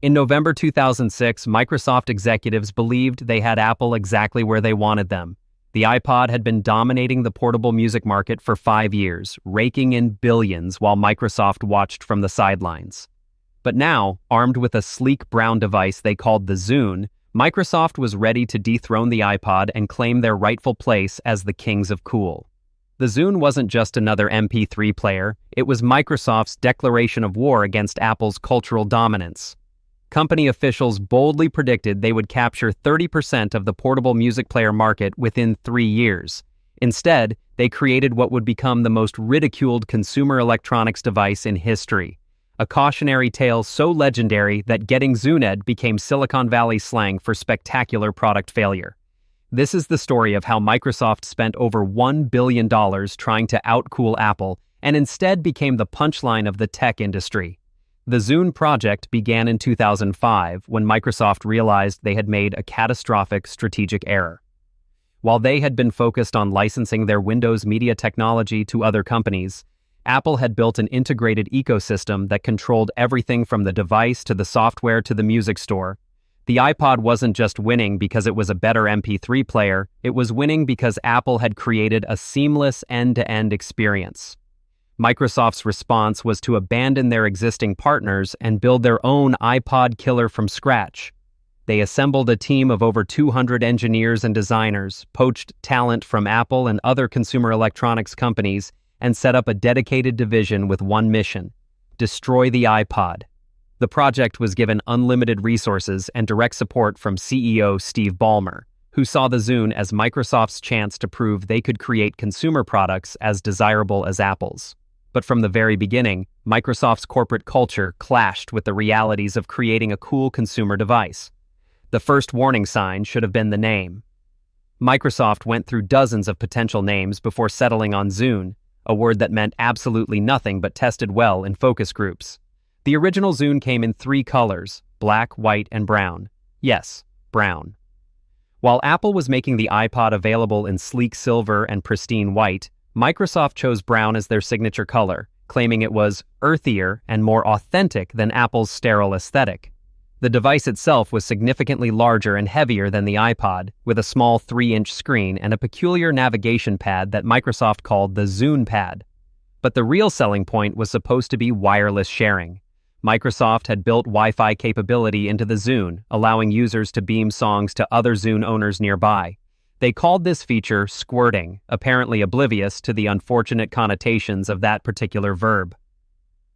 In November 2006, Microsoft executives believed they had Apple exactly where they wanted them. The iPod had been dominating the portable music market for 5 years, raking in billions while Microsoft watched from the sidelines. But now, armed with a sleek brown device they called the Zune, Microsoft was ready to dethrone the iPod and claim their rightful place as the kings of cool. The Zune wasn't just another MP3 player, it was Microsoft's declaration of war against Apple's cultural dominance. Company officials boldly predicted they would capture 30% of the portable music player market within 3 years. Instead, they created what would become the most ridiculed consumer electronics device in history. A cautionary tale so legendary that getting Zuned became Silicon Valley slang for spectacular product failure. This is the story of how Microsoft spent over $1 billion trying to outcool Apple and instead became the punchline of the tech industry. The Zune project began in 2005 when Microsoft realized they had made a catastrophic strategic error. While they had been focused on licensing their Windows media technology to other companies, Apple had built an integrated ecosystem that controlled everything from the device to the software to the music store. The iPod wasn't just winning because it was a better MP3 player, it was winning because Apple had created a seamless end-to-end experience. Microsoft's response was to abandon their existing partners and build their own iPod killer from scratch. They assembled a team of over 200 engineers and designers, poached talent from Apple and other consumer electronics companies, and set up a dedicated division with one mission: destroy the iPod. The project was given unlimited resources and direct support from CEO Steve Ballmer, who saw the Zune as Microsoft's chance to prove they could create consumer products as desirable as Apple's. But from the very beginning, Microsoft's corporate culture clashed with the realities of creating a cool consumer device. The first warning sign should have been the name. Microsoft went through dozens of potential names before settling on Zune, a word that meant absolutely nothing but tested well in focus groups. The original Zune came in 3 colors: black, white, and brown. Yes, brown. While Apple was making the iPod available in sleek silver and pristine white, Microsoft chose brown as their signature color, claiming it was earthier and more authentic than Apple's sterile aesthetic. The device itself was significantly larger and heavier than the iPod, with a small 3-inch screen and a peculiar navigation pad that Microsoft called the Zune Pad. But the real selling point was supposed to be wireless sharing. Microsoft had built Wi-Fi capability into the Zune, allowing users to beam songs to other Zune owners nearby. They called this feature squirting, apparently oblivious to the unfortunate connotations of that particular verb.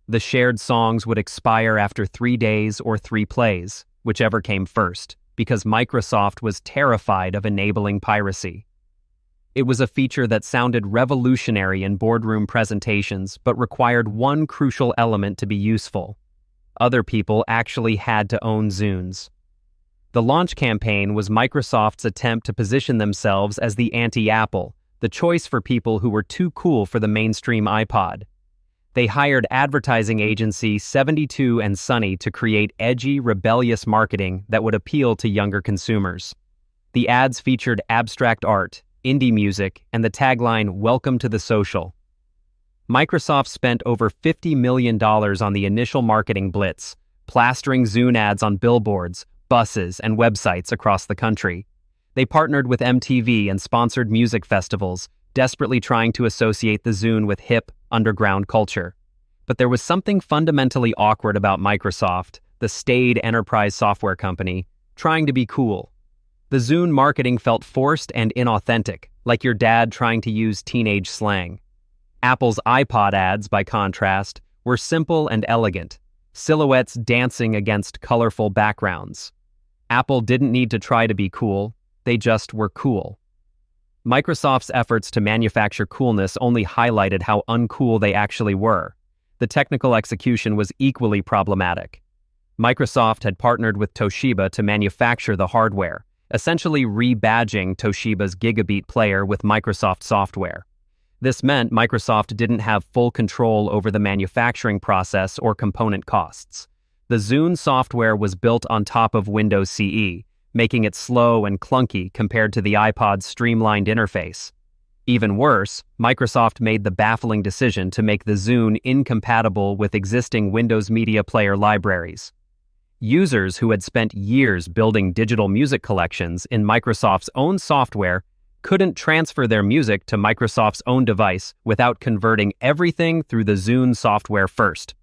The shared songs would expire after 3 days or 3 plays, whichever came first, because Microsoft was terrified of enabling piracy. It was a feature that sounded revolutionary in boardroom presentations, but required one crucial element to be useful. Other people actually had to own Zunes. The launch campaign was Microsoft's attempt to position themselves as the anti-Apple, the choice for people who were too cool for the mainstream iPod. They hired advertising agency 72 and Sunny to create edgy, rebellious marketing that would appeal to younger consumers. The ads featured abstract art, indie music, and the tagline, "Welcome to the Social." Microsoft spent over $50 million on the initial marketing blitz, plastering Zune ads on billboards, buses, and websites across the country. They partnered with MTV and sponsored music festivals, desperately trying to associate the Zune with hip, underground culture. But there was something fundamentally awkward about Microsoft, the staid enterprise software company, trying to be cool. The Zune marketing felt forced and inauthentic, like your dad trying to use teenage slang. Apple's iPod ads, by contrast, were simple and elegant, silhouettes dancing against colorful backgrounds. Apple didn't need to try to be cool, they just were cool. Microsoft's efforts to manufacture coolness only highlighted how uncool they actually were. The technical execution was equally problematic. Microsoft had partnered with Toshiba to manufacture the hardware, essentially rebadging Toshiba's Gigabit player with Microsoft software. This meant Microsoft didn't have full control over the manufacturing process or component costs. The Zune software was built on top of Windows CE, making it slow and clunky compared to the iPod's streamlined interface. Even worse, Microsoft made the baffling decision to make the Zune incompatible with existing Windows Media Player libraries. Users who had spent years building digital music collections in Microsoft's own software couldn't transfer their music to Microsoft's own device without converting everything through the Zune software first.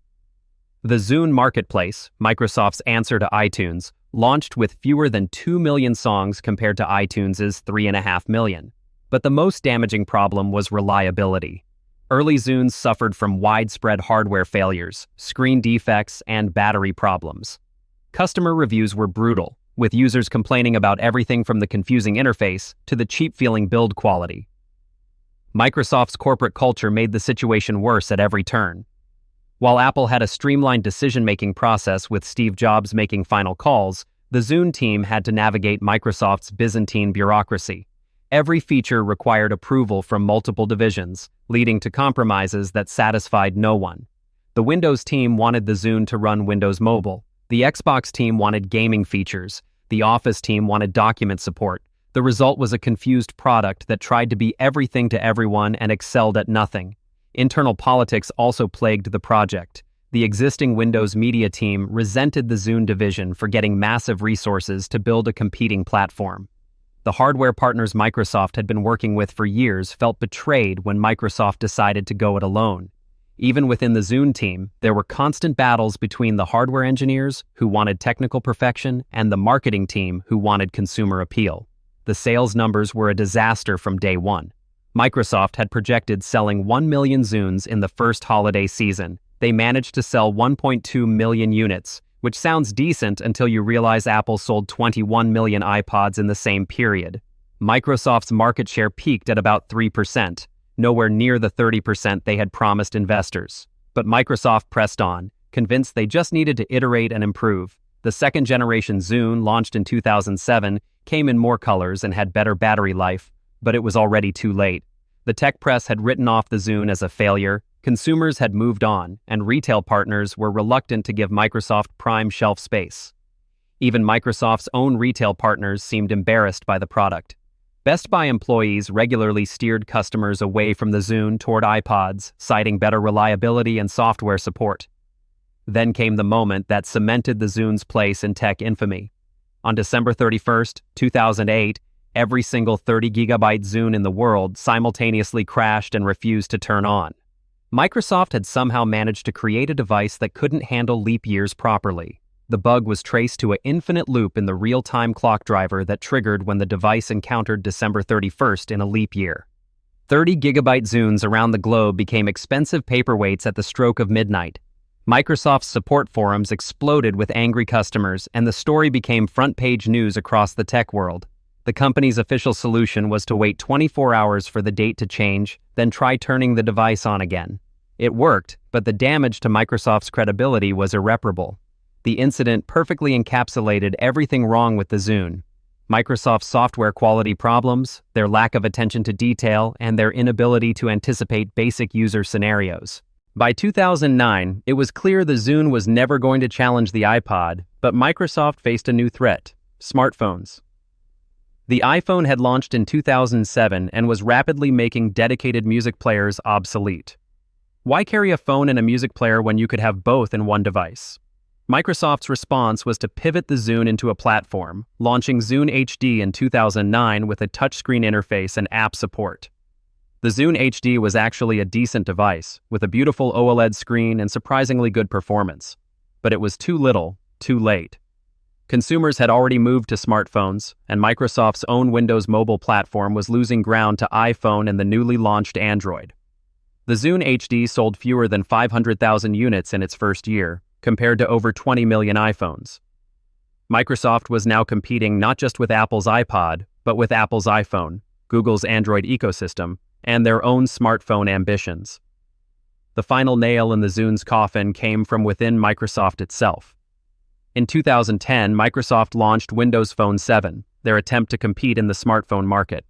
The Zune Marketplace, Microsoft's answer to iTunes, launched with fewer than 2 million songs compared to iTunes' 3.5 million. But the most damaging problem was reliability. Early Zunes suffered from widespread hardware failures, screen defects, and battery problems. Customer reviews were brutal, with users complaining about everything from the confusing interface to the cheap-feeling build quality. Microsoft's corporate culture made the situation worse at every turn. While Apple had a streamlined decision-making process with Steve Jobs making final calls, the Zune team had to navigate Microsoft's Byzantine bureaucracy. Every feature required approval from multiple divisions, leading to compromises that satisfied no one. The Windows team wanted the Zune to run Windows Mobile. The Xbox team wanted gaming features. The Office team wanted document support. The result was a confused product that tried to be everything to everyone and excelled at nothing. Internal politics also plagued the project. The existing Windows Media team resented the Zune division for getting massive resources to build a competing platform. The hardware partners Microsoft had been working with for years felt betrayed when Microsoft decided to go it alone. Even within the Zune team, there were constant battles between the hardware engineers, who wanted technical perfection, and the marketing team, who wanted consumer appeal. The sales numbers were a disaster from day one. Microsoft had projected selling 1 million Zunes in the first holiday season. They managed to sell 1.2 million units, which sounds decent until you realize Apple sold 21 million iPods in the same period. Microsoft's market share peaked at about 3%, nowhere near the 30% they had promised investors. But Microsoft pressed on, convinced they just needed to iterate and improve. The second-generation Zune, launched in 2007, came in more colors and had better battery life, but it was already too late. The tech press had written off the Zune as a failure, consumers had moved on, and retail partners were reluctant to give Microsoft prime shelf space. Even Microsoft's own retail partners seemed embarrassed by the product. Best Buy employees regularly steered customers away from the Zune toward iPods, citing better reliability and software support. Then came the moment that cemented the Zune's place in tech infamy. On December 31st, 2008, every single 30-gigabyte Zune in the world simultaneously crashed and refused to turn on. Microsoft had somehow managed to create a device that couldn't handle leap years properly. The bug was traced to an infinite loop in the real-time clock driver that triggered when the device encountered December 31st in a leap year. 30-gigabyte Zunes around the globe became expensive paperweights at the stroke of midnight. Microsoft's support forums exploded with angry customers, and the story became front-page news across the tech world. The company's official solution was to wait 24 hours for the date to change, then try turning the device on again. It worked, but the damage to Microsoft's credibility was irreparable. The incident perfectly encapsulated everything wrong with the Zune: Microsoft's software quality problems, their lack of attention to detail, and their inability to anticipate basic user scenarios. By 2009, it was clear the Zune was never going to challenge the iPod, but Microsoft faced a new threat: smartphones. The iPhone had launched in 2007 and was rapidly making dedicated music players obsolete. Why carry a phone and a music player when you could have both in one device? Microsoft's response was to pivot the Zune into a platform, launching Zune HD in 2009 with a touchscreen interface and app support. The Zune HD was actually a decent device, with a beautiful OLED screen and surprisingly good performance. But it was too little, too late. Consumers had already moved to smartphones, and Microsoft's own Windows Mobile platform was losing ground to iPhone and the newly launched Android. The Zune HD sold fewer than 500,000 units in its first year, compared to over 20 million iPhones. Microsoft was now competing not just with Apple's iPod, but with Apple's iPhone, Google's Android ecosystem, and their own smartphone ambitions. The final nail in the Zune's coffin came from within Microsoft itself. In 2010, Microsoft launched Windows Phone 7, their attempt to compete in the smartphone market.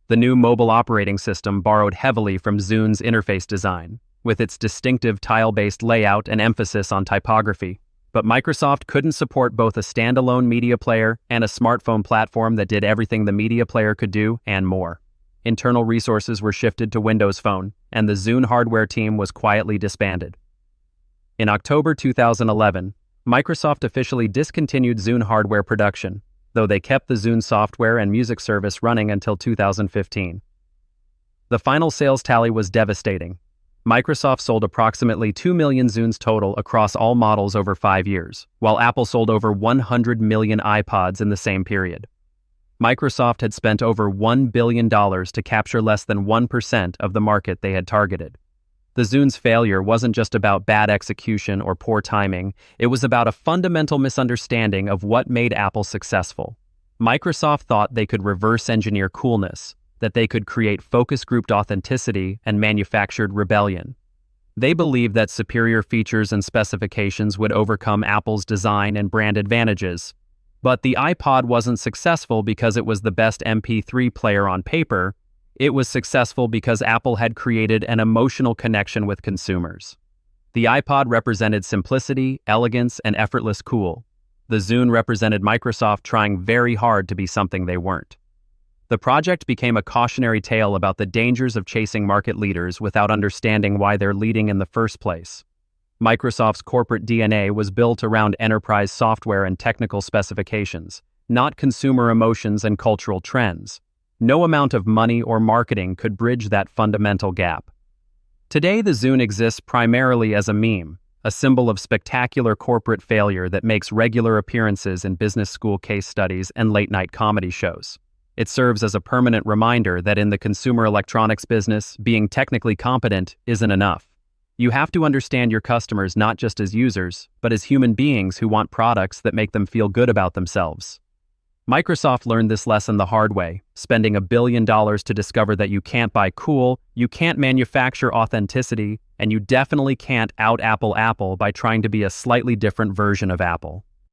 The new mobile operating system borrowed heavily from Zune's interface design, with its distinctive tile-based layout and emphasis on typography. But Microsoft couldn't support both a standalone media player and a smartphone platform that did everything the media player could do and more. Internal resources were shifted to Windows Phone, and the Zune hardware team was quietly disbanded. In October 2011, Microsoft officially discontinued Zune hardware production, though they kept the Zune software and music service running until 2015. The final sales tally was devastating. Microsoft sold approximately 2 million Zunes total across all models over 5 years, while Apple sold over 100 million iPods in the same period. Microsoft had spent over $1 billion to capture less than 1% of the market they had targeted. The Zune's failure wasn't just about bad execution or poor timing, it was about a fundamental misunderstanding of what made Apple successful. Microsoft thought they could reverse engineer coolness, that they could create focus-grouped authenticity and manufactured rebellion. They believed that superior features and specifications would overcome Apple's design and brand advantages. But the iPod wasn't successful because it was the best MP3 player on paper. It was successful because Apple had created an emotional connection with consumers. The iPod represented simplicity, elegance, and effortless cool. The Zune represented Microsoft trying very hard to be something they weren't. The project became a cautionary tale about the dangers of chasing market leaders without understanding why they're leading in the first place. Microsoft's corporate DNA was built around enterprise software and technical specifications, not consumer emotions and cultural trends. No amount of money or marketing could bridge that fundamental gap. Today, the Zune exists primarily as a meme, a symbol of spectacular corporate failure that makes regular appearances in business school case studies and late-night comedy shows. It serves as a permanent reminder that in the consumer electronics business, being technically competent isn't enough. You have to understand your customers not just as users, but as human beings who want products that make them feel good about themselves. Microsoft learned this lesson the hard way, spending $1 billion to discover that you can't buy cool, you can't manufacture authenticity, and you definitely can't out-Apple Apple by trying to be a slightly different version of Apple.